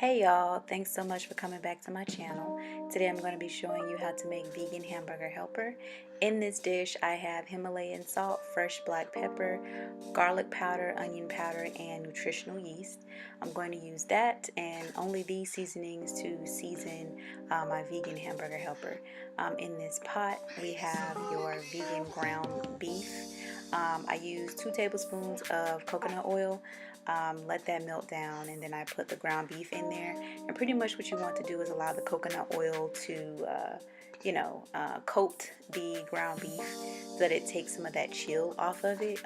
Hey y'all, thanks so much for coming back to my channel. Today I'm going to be showing you how to make vegan hamburger helper. In this dish I have Himalayan salt, fresh black pepper, garlic powder, onion powder, and nutritional yeast. I'm going to use that and only these seasonings to season my vegan hamburger helper. In this pot we have your vegan ground beef. I use 2 tablespoons of coconut oil. Let that melt down, and then I put the ground beef in there. And pretty much what you want to do is allow the coconut oil to coat the ground beef so that it takes some of that chill off of it.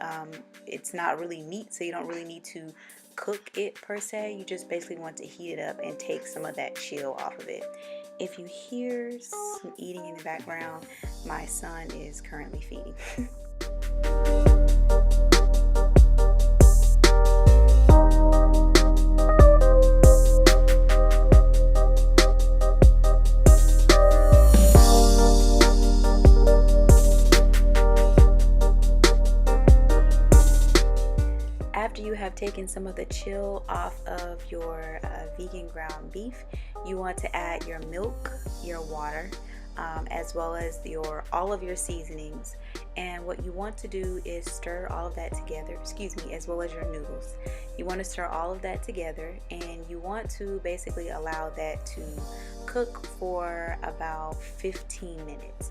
It's not really meat, so you don't really need to cook it per se. You just basically want to heat it up and take some of that chill off of it. If you hear some eating in the background, my son is currently feeding. After you have taken some of the chill off of your vegan ground beef, you want to add your milk, your water, as well as all of your seasonings. And what you want to do is stir all of that together, as well as your noodles. You want to stir all of that together, and you want to basically allow that to cook for about 15 minutes.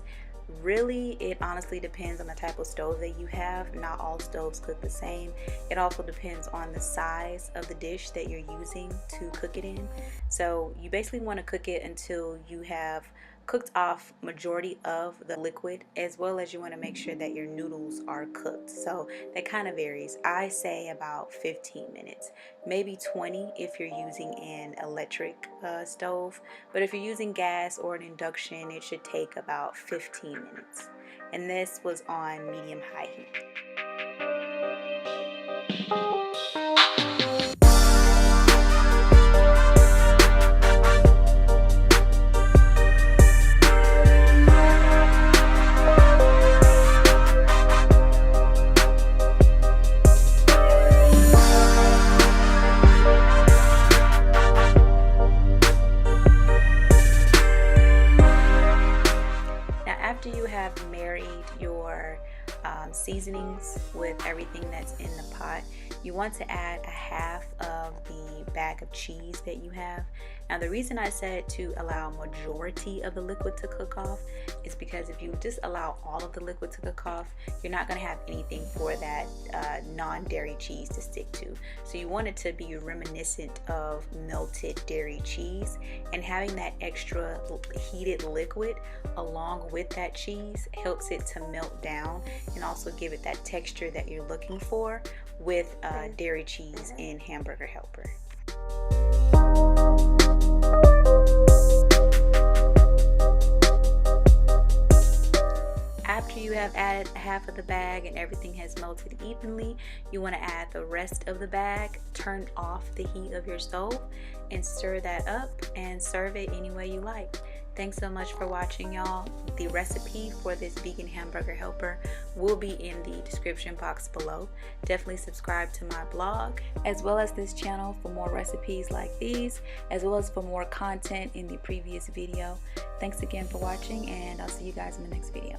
Really, it honestly depends on the type of stove that you have. Not all stoves cook the same. It also depends on the size of the dish that you're using to cook it in. So you basically want to cook it until you have cooked off majority of the liquid, as well as you want to make sure that your noodles are cooked. So that kind of varies. I say about 15 minutes, maybe 20 if you're using an electric stove, but if you're using gas or an induction, it should take about 15 minutes. And this was on medium-high heat. After you have married your seasonings with everything that's in the pot, you want to add a half of the bag of cheese that you have. Now the reason I said to allow majority of the liquid to cook off is because if you just allow all of the liquid to cook off, you're not going to have anything for that non-dairy cheese to stick to. So you want it to be reminiscent of melted dairy cheese, and having that extra heated liquid along with that cheese helps it to melt down and also give it that texture that you're looking for with dairy cheese in hamburger helper. After you have added half of the bag and everything has melted evenly, you want to add the rest of the bag, turn off the heat of your stove, and stir that up and serve it any way you like. Thanks so much for watching, y'all. The recipe for this vegan hamburger helper will be in the description box below. Definitely subscribe to my blog as well as this channel for more recipes like these, as well as for more content in the previous video. Thanks again for watching, and I'll see you guys in the next video.